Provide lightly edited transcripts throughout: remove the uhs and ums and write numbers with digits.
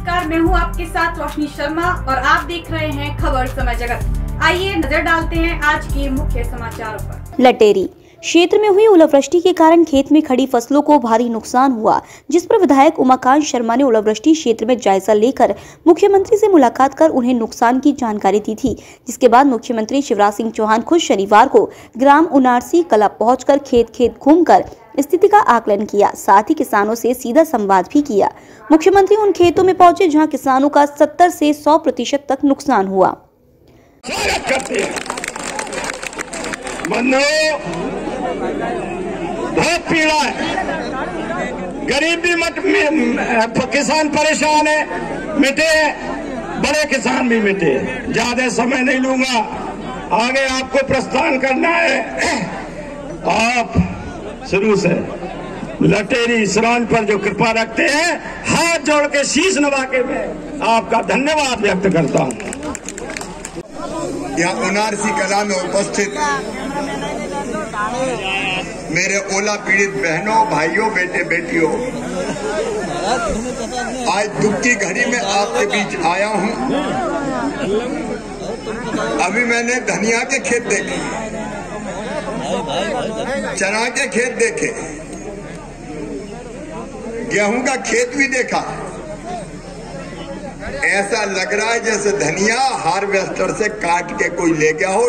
नमस्कार, मैं हूं आपके साथ रोशनी शर्मा और आप देख रहे हैं खबर समय जगत। आइए नजर डालते हैं आज के मुख्य समाचारों पर। लटेरी क्षेत्र में हुई ओलावृष्टि के कारण खेत में खड़ी फसलों को भारी नुकसान हुआ, जिस पर विधायक उमाकांत शर्मा ने ओलावृष्टि क्षेत्र में जायजा लेकर मुख्यमंत्री से मुलाकात कर उन्हें नुकसान की जानकारी दी थी। जिसके बाद मुख्यमंत्री शिवराज सिंह चौहान खुद शनिवार को ग्राम उनारसी कला पहुंचकर खेत घूमकर स्थिति का आकलन किया, साथ ही किसानों से सीधा संवाद भी किया। मुख्यमंत्री उन खेतों में पहुंचे जहां किसानों का 70 से 100% तक नुकसान हुआ। स्वागत करते हैं। बहुत पीड़ा है, गरीबी किसान परेशान है, मिटे, बड़े किसान भी मिटे। ज्यादा समय नहीं लूंगा, आगे आपको प्रस्थान करना है। आप शुरू से लटेरी सिरांज पर जो कृपा रखते हैं, हाथ जोड़ के शीश नवा के मैं आपका धन्यवाद व्यक्त करता हूं। यहाँ उनारसी कला में उपस्थित मेरे ओला पीड़ित बहनों, भाइयों, बेटे बेटियों, आज दुख की घड़ी में आपके बीच आया हूं। अभी मैंने धनिया के खेत देखे, चना के खेत देखे, गेहूं का खेत भी देखा। ऐसा लग रहा है जैसे धनिया हार्वेस्टर से काट के कोई ले गया हो।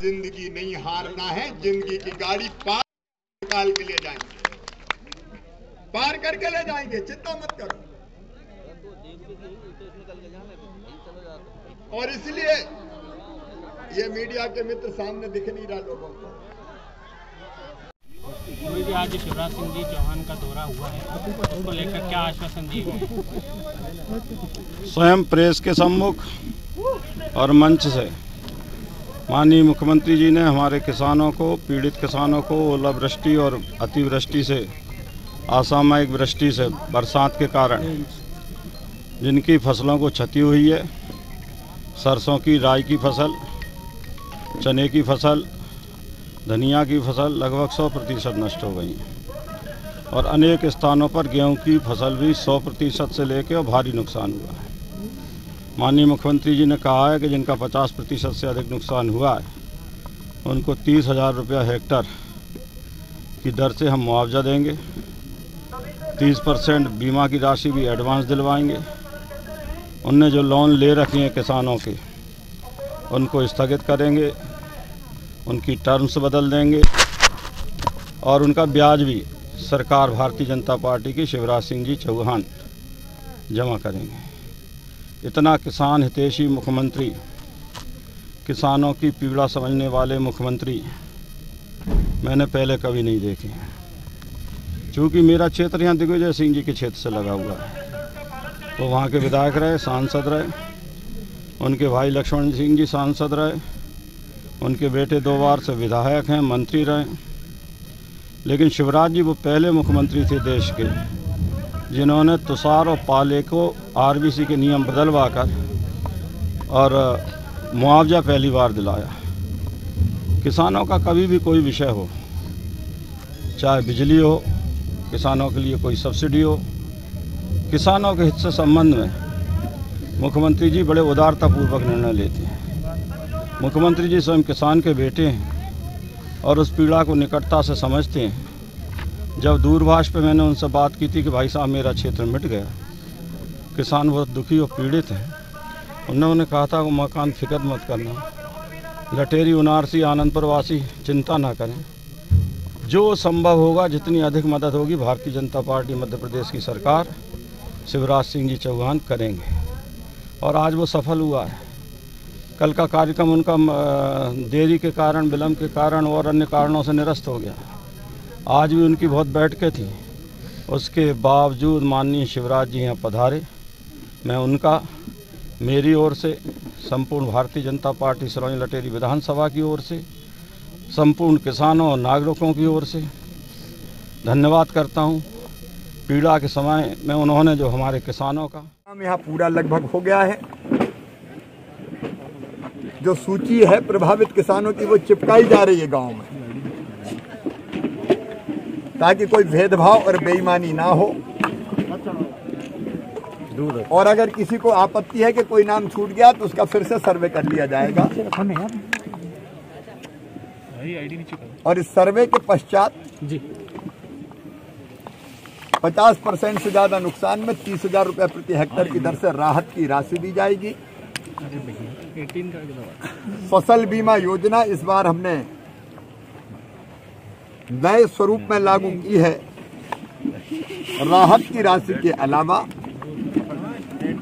जिंदगी नहीं हारना है, जिंदगी की गाड़ी पार निकाल के ले जाएंगे, पार करके ले जाएंगे, चिंता मत करो। और इसलिए ये मीडिया के मित्र सामने दिख नहीं रहा लोगों को। मुझे आज शिवराज सिंह जी चौहान का दौरा हुआ है, उसको लेकर क्या आश्वासन दिए गए? स्वयं प्रेस के सम्मुख और मंच से माननीय मुख्यमंत्री जी ने हमारे किसानों को, पीड़ित किसानों को ओलावृष्टि और अतिवृष्टि से, असामयिक वृष्टि से, बरसात के कारण जिनकी फसलों को क्षति हुई है, सरसों की, राई की फसल, चने की फसल, धनिया की फसल लगभग 100% नष्ट हो गई और अनेक स्थानों पर गेहूं की फसल भी 100% से लेकर और भारी नुकसान हुआ है। माननीय मुख्यमंत्री जी ने कहा है कि जिनका 50% से अधिक नुकसान हुआ है उनको 30,000 रुपया हेक्टर की दर से हम मुआवजा देंगे। 30% बीमा की राशि भी एडवांस दिलवाएंगे। उनने जो लोन ले रखे हैं किसानों के, उनको स्थगित करेंगे, उनकी टर्म्स बदल देंगे और उनका ब्याज भी सरकार भारतीय जनता पार्टी की शिवराज सिंह जी चौहान जमा करेंगे। इतना किसान हितैषी मुख्यमंत्री, किसानों की पीड़ा समझने वाले मुख्यमंत्री मैंने पहले कभी नहीं देखे। चूँकि मेरा क्षेत्र यहाँ दिग्विजय सिंह जी के क्षेत्र से लगा हुआ है, तो वहाँ के विधायक रहे, सांसद रहे, उनके भाई लक्ष्मण सिंह जी सांसद रहे, उनके बेटे 2 बार से विधायक हैं, मंत्री रहे। लेकिन शिवराज जी वो पहले मुख्यमंत्री थे देश के जिन्होंने तुषार और पाले को आरबीसी के नियम बदलवा कर और मुआवजा पहली बार दिलाया। किसानों का कभी भी कोई विषय हो, चाहे बिजली हो, किसानों के लिए कोई सब्सिडी हो, किसानों के हित से संबंध में मुख्यमंत्री जी बड़े उदारतापूर्वक निर्णय लेते हैं। मुख्यमंत्री जी स्वयं किसान के बेटे हैं और उस पीड़ा को निकटता से समझते हैं। जब दूरभाष पे मैंने उनसे बात की थी कि भाई साहब मेरा क्षेत्र मिट गया, किसान बहुत दुखी और पीड़ित हैं, उन्होंने कहा था उमाकांत फिक्र मत करना, लटेरी, उनारसी, आनंदपुर वासी चिंता ना करें, जो संभव होगा, जितनी अधिक मदद होगी भारतीय जनता पार्टी मध्य प्रदेश की सरकार, शिवराज सिंह जी चौहान करेंगे। और आज वो सफल हुआ है। कल का कार्यक्रम उनका देरी के कारण, विलम्ब के कारण और अन्य कारणों से निरस्त हो गया। आज भी उनकी बहुत बैठकें थी, उसके बावजूद माननीय शिवराज जी यहाँ पधारे। मैं उनका, मेरी ओर से, संपूर्ण भारतीय जनता पार्टी सिरोंज लटेरी विधानसभा की ओर से, संपूर्ण किसानों और नागरिकों की ओर से धन्यवाद करता हूँ। पीड़ा के समय में उन्होंने जो हमारे किसानों का यहाँ पूरा लगभग हो गया है। जो सूची है प्रभावित किसानों की वो चिपकाई जा रही है गांव में, ताकि कोई भेदभाव और बेईमानी ना हो। और अगर किसी को आपत्ति है कि कोई नाम छूट गया तो उसका फिर से सर्वे कर लिया जाएगा। और इस सर्वे के पश्चात 50% से ज्यादा नुकसान में 30,000 रुपए प्रति हेक्टेयर की दर से राहत की राशि दी जाएगी। फसल बीमा योजना इस बार हमने नए स्वरूप में लागू की है। राहत की राशि के अलावा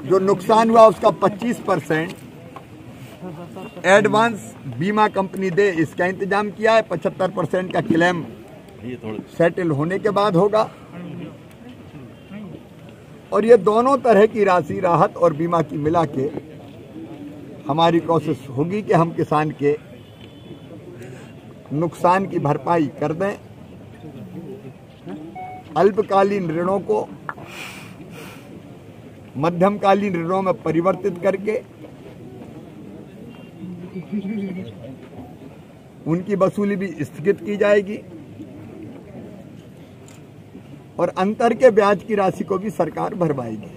जो नुकसान हुआ उसका 25% एडवांस बीमा कंपनी दे, इसका इंतजाम किया है। 75% का क्लेम सेटल होने के बाद होगा। और ये दोनों तरह की राशि राहत और बीमा की मिला के हमारी कोशिश होगी कि हम किसान के नुकसान की भरपाई कर दें। अल्पकालीन ऋणों को मध्यमकालीन ऋणों में परिवर्तित करके उनकी वसूली भी स्थगित की जाएगी और अंतर के ब्याज की राशि को भी सरकार भरवाएगी।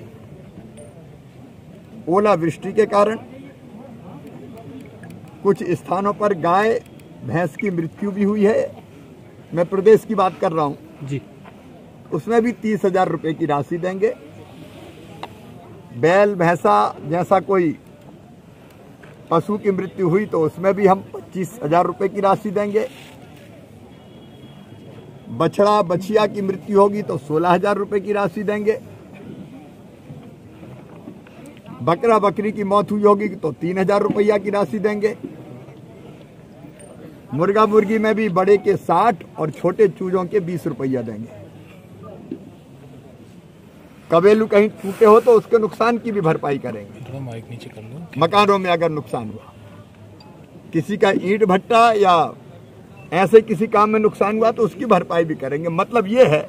ओलावृष्टि के कारण कुछ स्थानों पर गाय भैंस की मृत्यु भी हुई है। मैं प्रदेश की बात कर रहा हूं जी। उसमें भी 30,000 रुपए की राशि देंगे। बैल भैंसा जैसा कोई पशु की मृत्यु हुई तो उसमें भी हम 25,000 रुपए की राशि देंगे। बछड़ा बछिया की मृत्यु होगी तो 16,000 रुपए की राशि देंगे। बकरा बकरी की मौत हुई होगी तो 3,000 रुपया की राशि देंगे। मुर्गा मुर्गी में भी बड़े के 60 और छोटे चूजों के 20 रुपया देंगे। कबेलू कहीं टूटे हो तो उसके नुकसान की भी भरपाई करेंगे। मकानों में अगर नुकसान हुआ, किसी का ईंट भट्टा या ऐसे किसी काम में नुकसान हुआ तो उसकी भरपाई भी करेंगे। मतलब ये है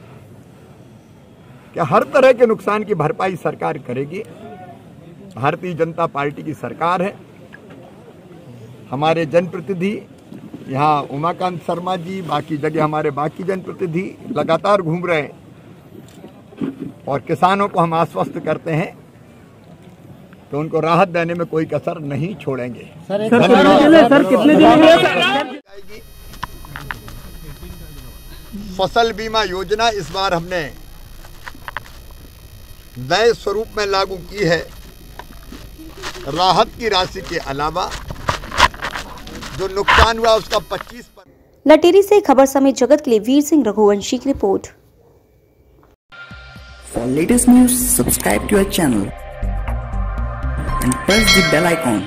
कि हर तरह के नुकसान की भरपाई सरकार करेगी। भारतीय जनता पार्टी की सरकार है। हमारे जनप्रतिनिधि यहाँ उमाकांत शर्मा जी, बाकी जगह हमारे बाकी जनप्रतिनिधि लगातार घूम रहे हैं और किसानों को हम आश्वस्त करते हैं कि उनको राहत देने में कोई कसर नहीं छोड़ेंगे। सर कितने दिन फसल बीमा योजना इस बार हमने नए स्वरूप में लागू की है। राहत की राशि के अलावा जो नुकसान हुआ उसका 25%। लटेरी से खबर समय जगत के लिए वीर सिंह रघुवंशी की report. For latest news, subscribe to our channel and press the bell icon.